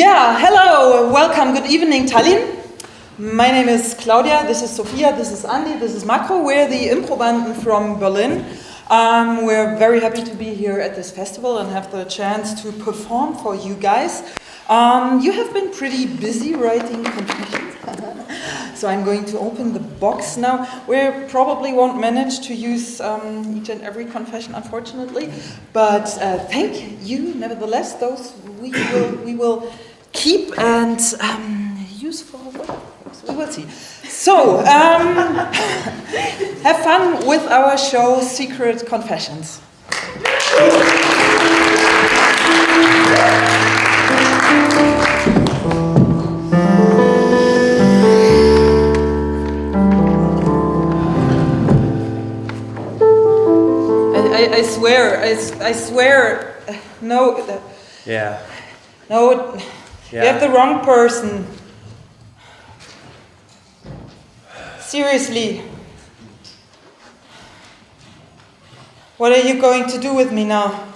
Yeah, hello, welcome, good evening, Tallinn. My name is Claudia, this is Sophia, this is Andi, this is Makro. We're the Improbanden from Berlin. We're very happy to be here at this festival and have the chance to perform for you guys. You have been pretty busy writing confessions, so I'm going to open the box now. We probably won't manage to use each and every confession, unfortunately, but thank you, nevertheless. Those we will keep and use for what? We will see. So, have fun with our show, Secret Confessions. I swear, no. Yeah. No, Yeah. you have the wrong person. Seriously. What are you going to do with me now?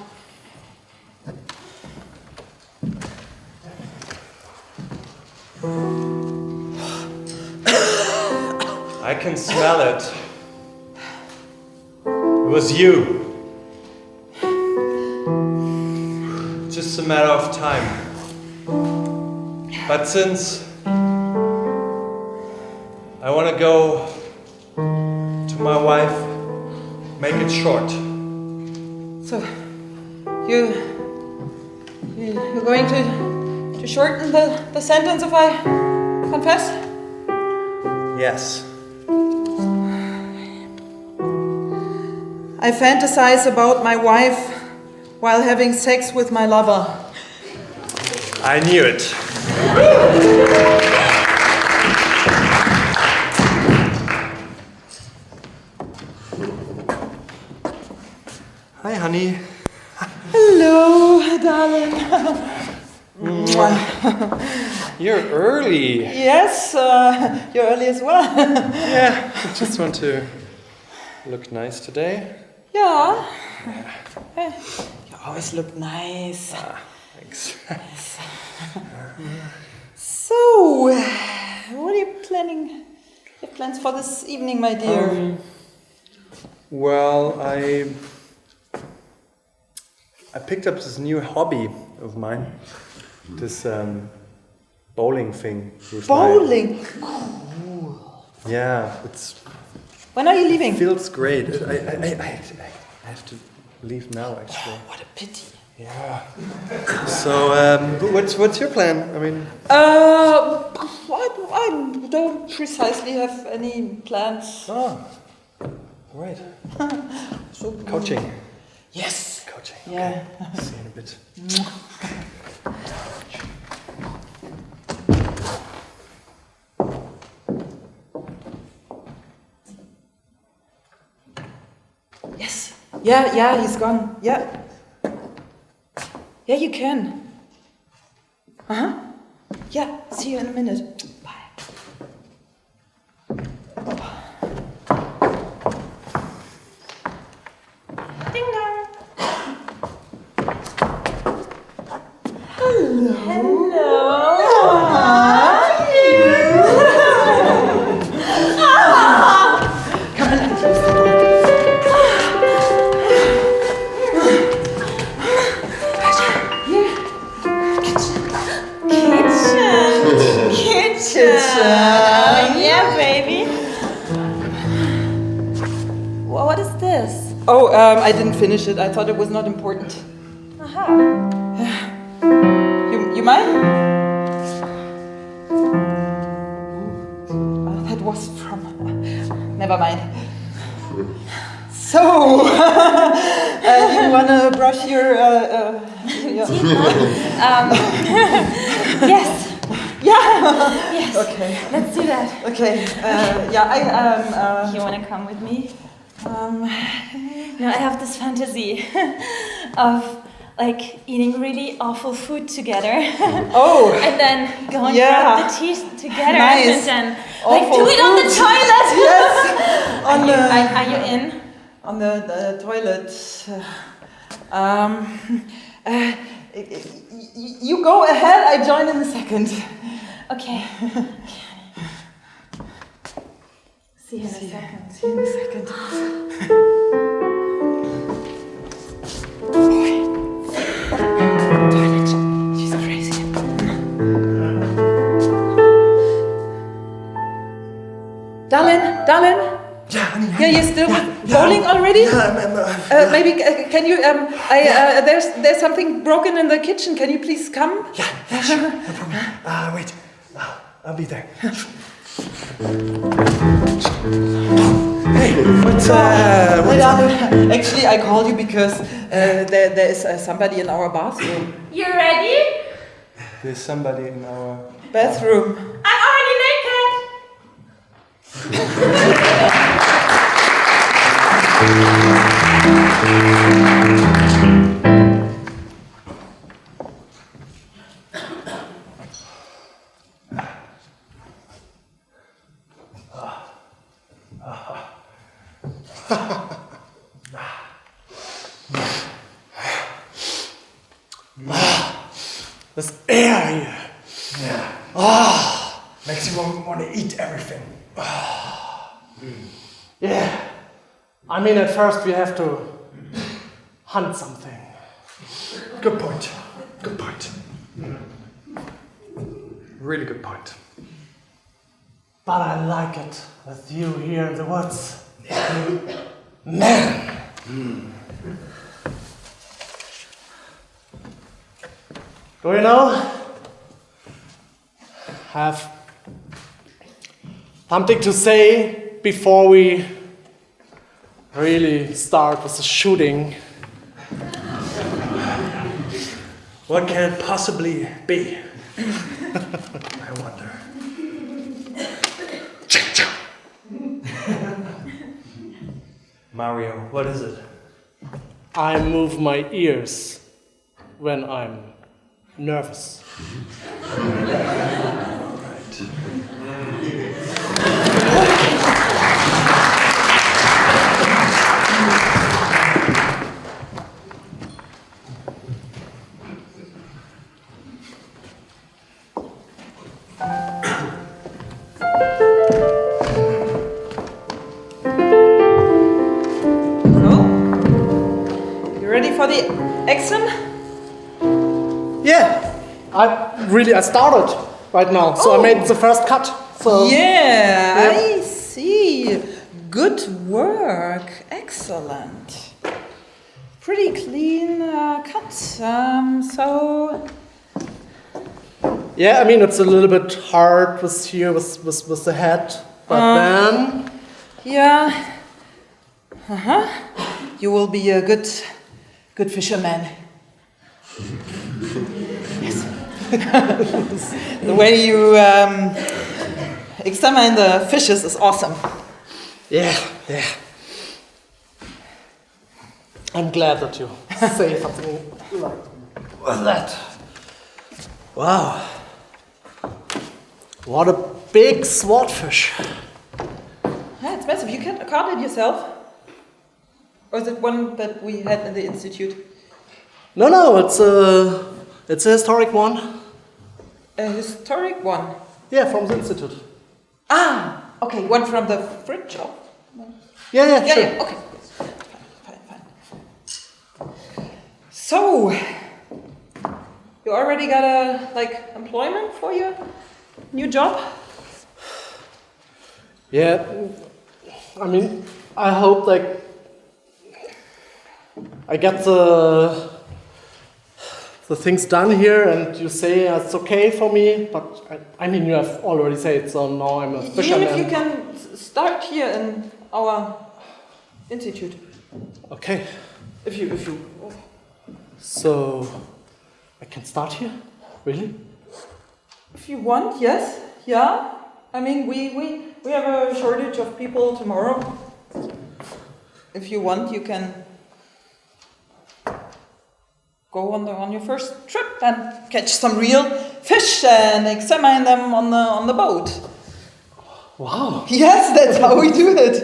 I can smell it. It was you. Just a matter of time. But since I want to go to my wife, make it short. So, you're going to shorten the sentence if I confess? Yes. I fantasize about my wife while having sex with my lover. I knew it. Hi, honey. Hello, darling. You're early. Yes, you're early as well. Yeah, I just want to look nice today. Yeah. You always look nice. Thanks. So, what are you planning? Your plans for this evening, my dear? Well, I picked up this new hobby of mine, this bowling thing. with Bowling. Yeah, it's. When are you leaving? Feels great. I have to leave now, actually. Oh, what a pity. Yeah. So, what's your plan? I mean. I don't precisely have any plans. Oh, right. So, Coaching. yes. Coaching. Yeah. Okay. See you in a bit. Yes. Yeah, he's gone. Yeah. Yeah, you can. Uh-huh. Yeah, see you in a minute. Bye. Ding dong. Hello. Come on, let's use the door. Yeah, baby. What is this? Oh, I didn't finish it. I thought it was not important. Aha. You mind? That was from. Never mind. So, you wanna brush your? Yes. Yeah. Yes. Okay. Let's do that. Okay. Yeah. You wanna come with me? No, I have this fantasy of like eating really awful food together. Oh. And then go and Yeah. grab the teeth together Nice. and then like Awful do it on the food. toilet. Yes. On Are you in? on the toilet. You go ahead, I join in a second. Okay. See you in a second. See you in a second. She's crazy. Darlin? Yeah, honey. Yeah, you're still bowling already? Yeah, Maybe can you? There's something broken in the kitchen. Can you please come? yeah, sure, no problem. Wait, I'll be there. Hey, what's Hey, darling. Actually, I called you because there is somebody in our bathroom. You ready? There's somebody in our... Bathroom. I'm already naked. This air here. Makes you want to eat everything. Yeah. I mean, at first we have to hunt something. Good point. Good point. Really good point. But I like it with you here in the woods. Man! Do you know? Have something to say before we really start with the shooting. What can it possibly be? I wonder. Mario, what is it? I move my ears when I'm nervous. You ready for the action? Yeah, I started right now, so I made the first cut. So Yeah, I see. Good work. Excellent. Pretty clean cut. So yeah, I mean it's a little bit hard with here with the head, but then yeah. You will be a good fisherman. Yes. The way you examine the fishes is awesome. yeah. I'm glad that you say something like that. Wow, what a big swordfish! Yeah, it's massive. You caught it yourself? Or is it one that we had in the institute? No, it's a historic one. A historic one. Yeah, from the institute. Ah, okay, one from the fridge. Oh. Yeah, sure. Yeah, okay. Fine. So, you already got employment for your new job? Yeah, I mean, I hope I get the things done here, and you say it's okay for me. But I mean, you have already said so. Now I'm a fisherman. Even if you can start here in our institute, Okay, if you. so I can start here, really? If you want, yes, yeah. I mean, we have a shortage of people tomorrow. If you want, you can go on your first trip and catch some real fish and examine them on the boat. Wow. Yes, that's how we do it.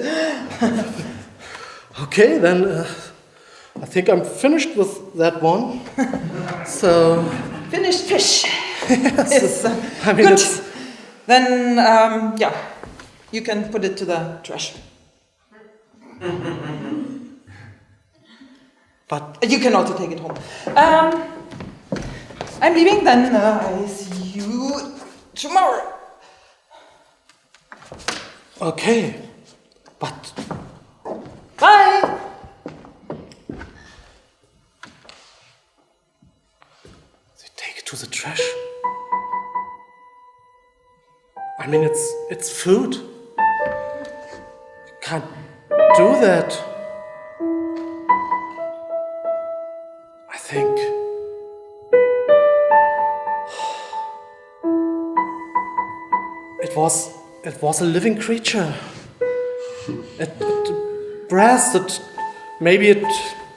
Okay, then I think I'm finished with that one. So, Finished fish. Yes. I mean, Good. it's, Then, yeah, you can put it to the trash. but You can also take it home. I'm leaving, then I see you tomorrow. okay. But Bye. they take it to the trash. I mean, it's food. You can't do that. I think. It was a living creature. It breathed. Maybe it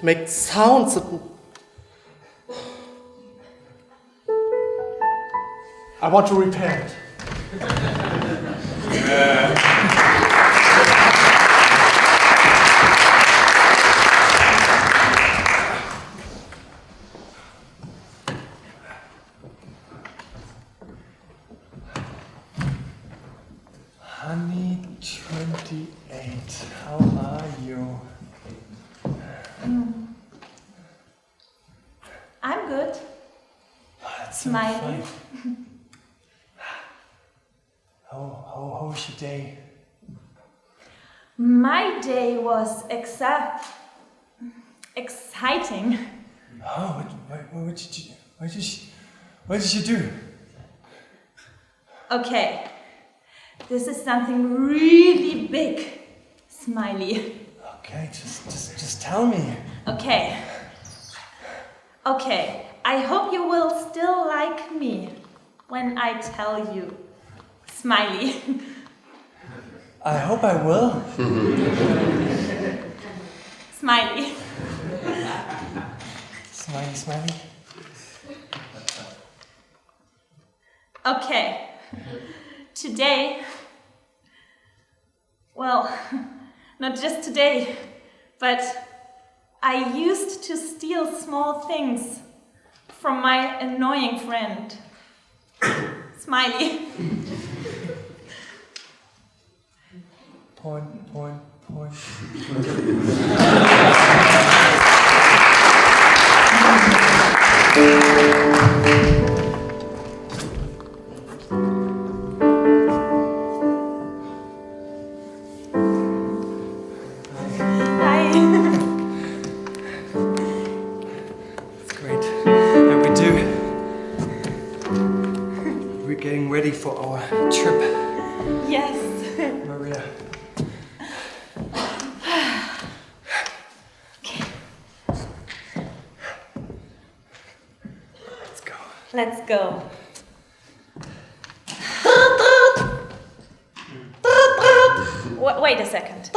makes sounds. I want to repair it. Honey 28, how are you? I'm good. That's so Smiling. fine. How was your day? My day was exciting. Oh, what did you do? Okay, this is something really big. Smiley. Okay, just tell me. Okay. Okay, I hope you will still like me when I tell you. Smiley. I hope I will. Smiley. Smiley, smiley. Okay. Today, well, not just today, but I used to steal small things from my annoying friend. Smiley. Point. Hi. It's great. And we're getting ready for our trip, Yes. Maria. Let's go. Let's go. Wait a second.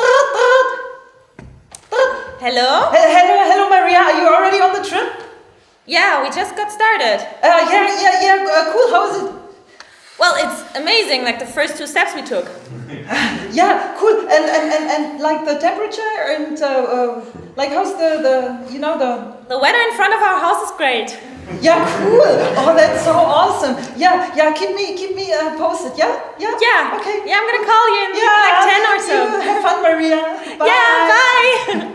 Hello? Hello, Maria. Are you already on the trip? Yeah, we just got started. Yeah. Cool. How is it? Well, it's amazing, like the first 2 steps we took. Yeah, cool. And like the temperature and like how's the The weather in front of our house is great. Yeah, cool. Oh, that's so awesome. Yeah. Keep me posted. Yeah. Yeah. Okay. Yeah, I'm gonna call you in like 10 or so. You have fun, Maria. Bye. Yeah, bye.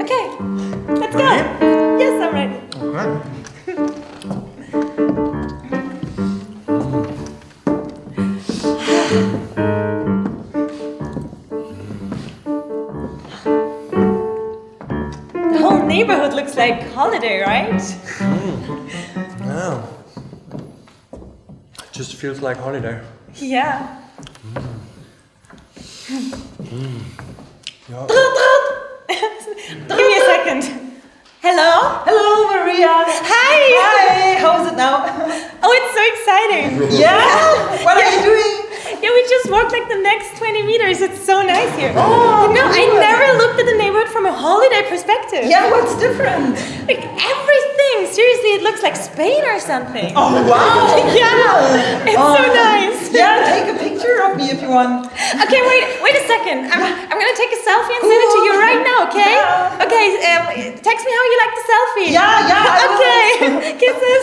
Okay, let's go. Yes, I'm ready. Okay. The whole neighborhood looks like holiday, right? Yeah. It just feels like holiday. Yeah. Yeah. Give me a second. Hello? Hello, Maria. Hi. Hi. How is it now? Oh, it's so exciting. Yeah. What are you doing? Yeah, we just walked like the next 20 meters. It's so nice here. Oh, you know, I cool. never looked at the neighborhood from a holiday perspective. Yeah. What's different? Like everything. Seriously, it looks like Spain or something. Oh, wow. Yeah. It's so nice. Yeah. Take a picture of me if you want. Okay, wait a second. I'm gonna take a selfie and send it to you right now, okay? Yeah. Okay. Okay, text me how you like the selfie. Yeah, I will. Okay, kisses.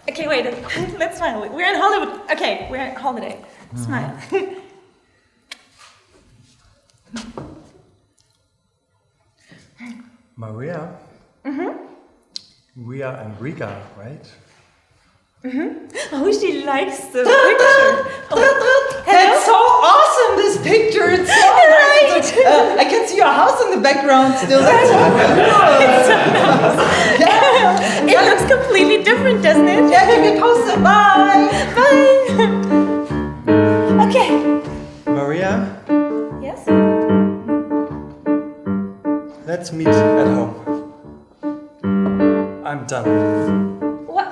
Okay, wait, let's smile. We're in Hollywood. Okay, we're on holiday. Smile. Maria? We are in Riga, right? Oh, she likes the picture. That's so awesome, this picture. It's so nice. I can see your house in the background still. That's so cool. Yeah. It looks completely different, doesn't it? Yeah, keep it posted. Bye. Bye. Okay. Maria, Yes? let's meet at home. I'm done. What?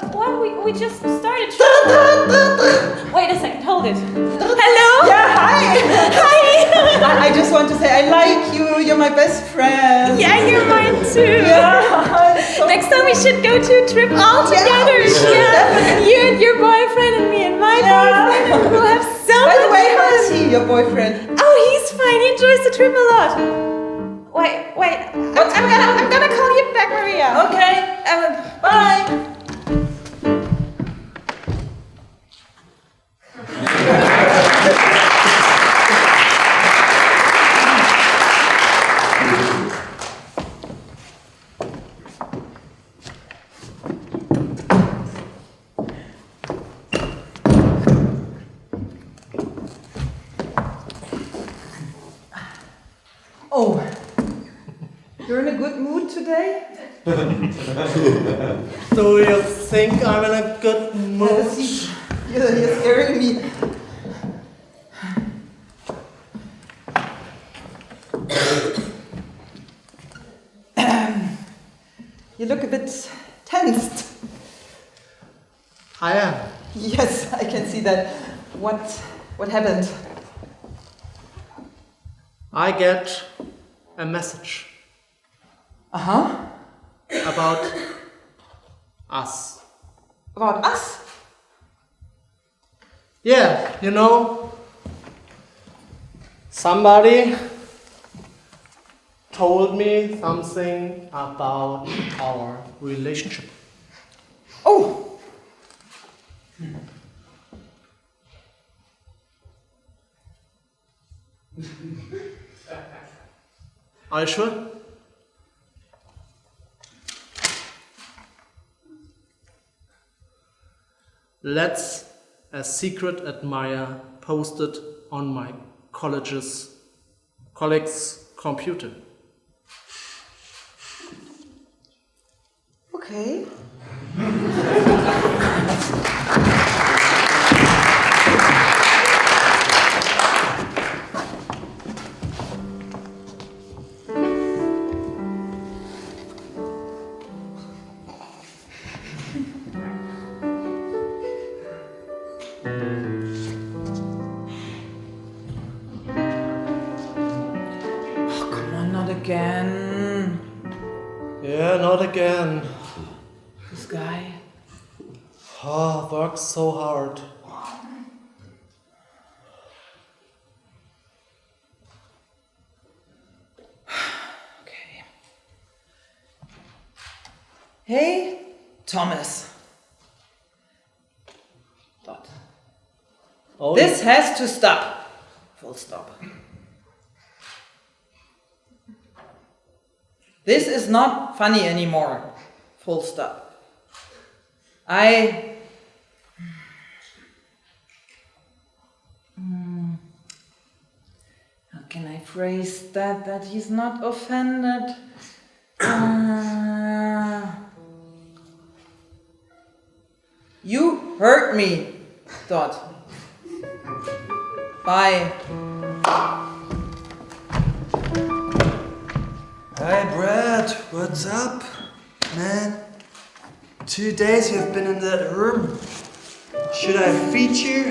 We just started. Wait a second, hold it. Hello? Yeah, hi. Hi. I just want to say I like you. You're my best friend. Yeah, you're mine too. Yeah. So Next time we should go to a trip all together. we should, definitely. You and your boyfriend and me and my boyfriend, and we'll have so By the much way, how fun. is he, your boyfriend? Oh, he's fine. He enjoys the trip a lot. Wait. I'm gonna call you back, Maria. Okay. Bye. Oh, you're in a good mood today? Do you think I'm in a good Have a mood? seat. You're scaring me. You look a bit tensed. I am. Yes, I can see that. What happened? I get a message Uh-huh. about us. About us? Yeah, you know, somebody told me something about our relationship. Oh. Are you sure? Let's a secret admirer posted on my college's computer. Okay. Oh, come on, not again. Yeah, not again. This guy. Oh, works so hard. Okay. Hey, Thomas. Dot. Oh, This has to stop. Full stop. This is not funny anymore. Full stop. How can I phrase that he's not offended? You hurt me. Dot. Bye. Hi Brad, what's up? Man, 2 days you've been in that room. Should I feed you?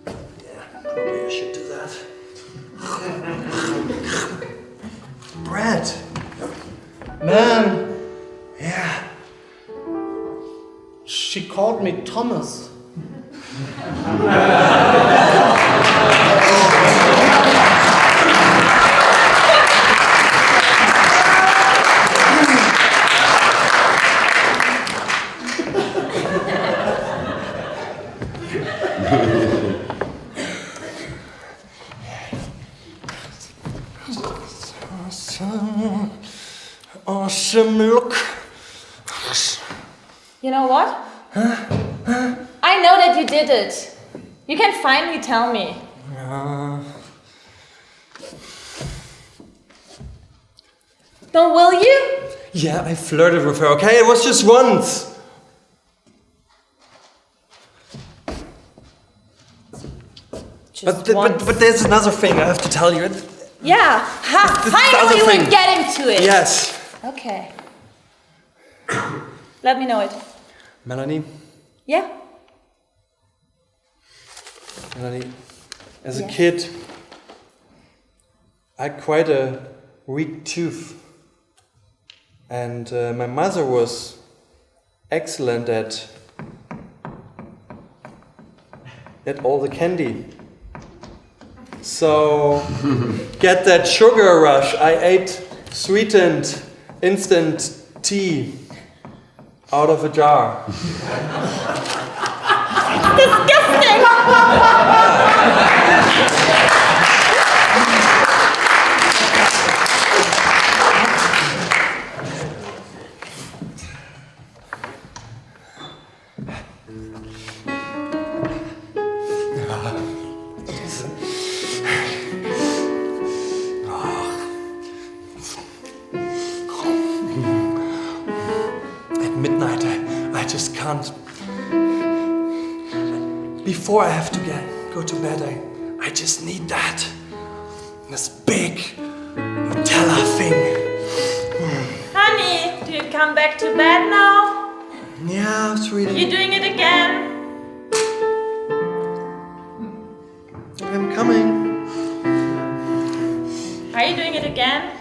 Yeah, probably I should do that. Brad, man, yeah. she called me Thomas. Awesome look. You know what? I know that you did it. You can finally tell me. Don't will you? Yeah, I flirted with her, okay? It was just once. But there's another thing I have to tell you. Yeah, finally other we're thing. getting to it. Yes. Okay. Let me know it. Melanie, Yeah? as a Yeah. kid, I had quite a weak tooth. And my mother was excellent at all the candy. So, get that sugar rush. I ate sweetened instant tea out of a jar. Disgusting! At midnight, I just can't. Before I have to go to bed, I just need that. This big Nutella thing. Honey, do you come back to bed now? Yeah, sweetie. You doing it again? I'm coming. Are you doing it again?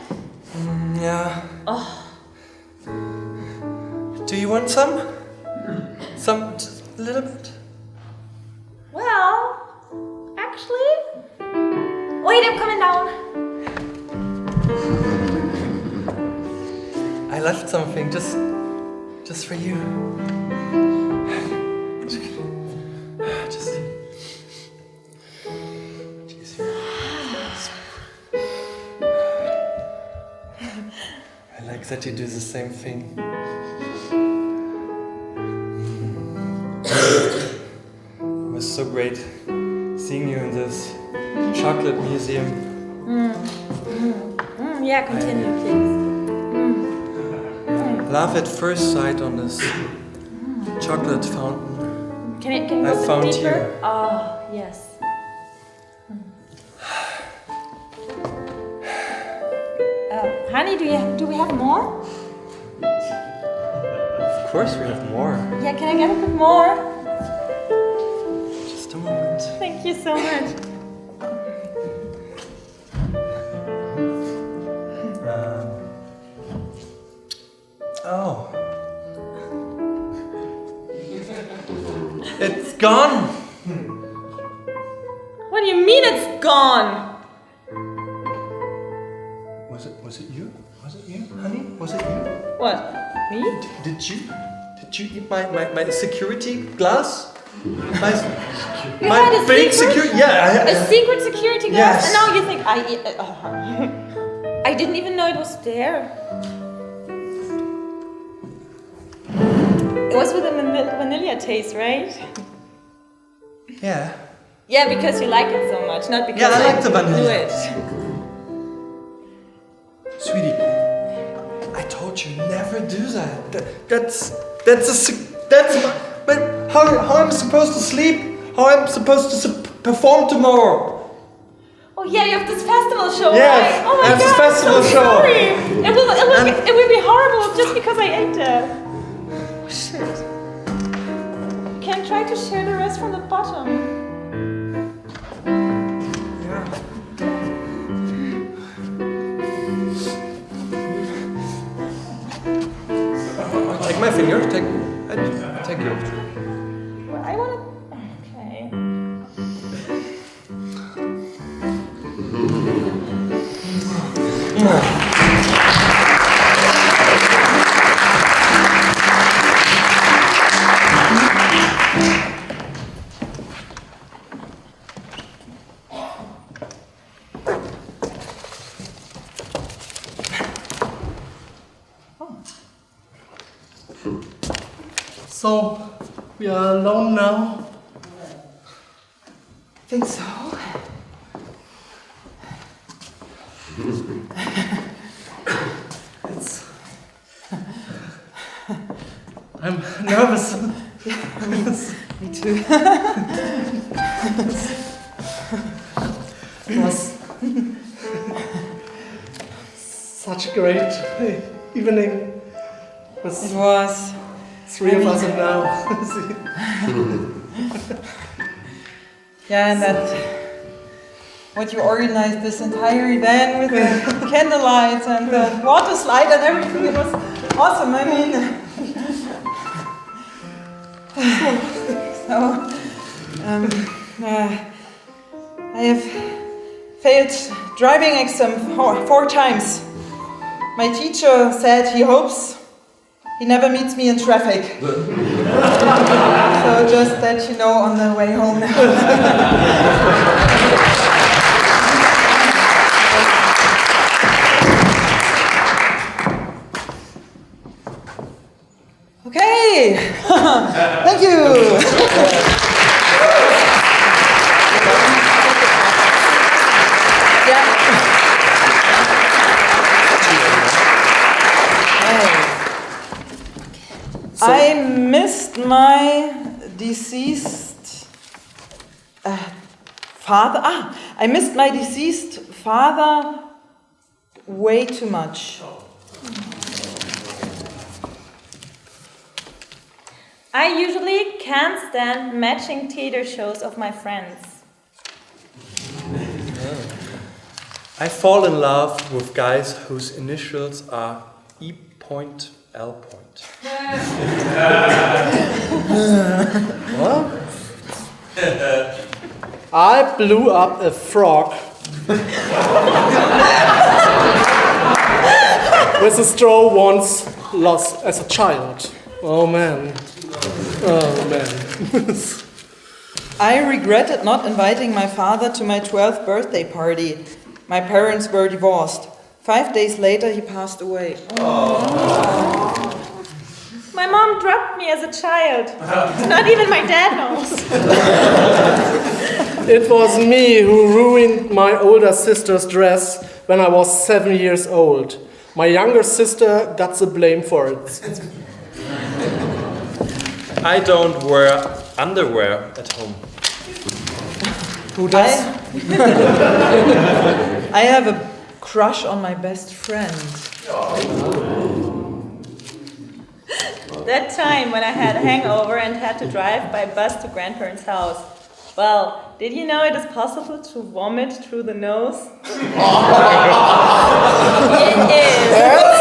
Yeah. Oh, Do you want some? Some, just a little bit? well, actually. Wait, I'm coming down. I left something just for you. Just. I like that you do the same thing. It was so great seeing you in this chocolate museum. Yeah, continue, please. Love at first sight on this chocolate fountain. Can you go I a bit found deeper? you. Oh, yes. Honey, do we have more? Of course, we have more. Yeah, can I get a bit more? Just a moment. Thank you so much. Oh. It's gone. What do you mean it's gone? Was it you? Was it you, honey? Was it you? What? Me? Did you eat my security glass? My had a big secret? security. Yeah. A secret security glass? Yes. And now you think I didn't even know it was there. It was with a vanilla taste, right? Yeah. Yeah, because you like it so much, not because Yeah, I like the knew vanilla. it. Sweetie, I told you never do that. That's but how I'm supposed to sleep? How I'm supposed to perform tomorrow? Oh yeah, you have this festival show, Yes, right? Oh my I have god, this festival I'm so show. sorry. It will be horrible just because I ate that. Oh shit. Can I try to share the rest from the bottom? Yeah. Take my finger. Take yours. Well, I wanna. Okay. So, we are alone now. I think so. I'm nervous. Me too. It was such a great evening It with was. three of us and now. Yeah, and that what you organized this entire event with the candlelight and the water slide and everything, it was awesome. I mean, so I have failed driving exam 4 times. My teacher said he hopes he never meets me in traffic. So just that you know on the way home now. Okay, thank you. Yeah. I missed my deceased father. I missed my deceased father way too much. I usually can't stand matching theater shows of my friends. I fall in love with guys whose initials are E. L. What? I blew up a frog with a straw once lost as a child. Oh man. Oh man. I regretted not inviting my father to my 12th birthday party. My parents were divorced. 5 days later, he passed away. My mom dropped me as a child. Not even my dad knows. It was me who ruined my older sister's dress when I was 7 years old. My younger sister got the blame for it. I don't wear underwear at home. Who does? I have a crush on my best friend. That time when I had a hangover and had to drive by bus to grandparents' house. Well, did you know it is possible to vomit through the nose? It is.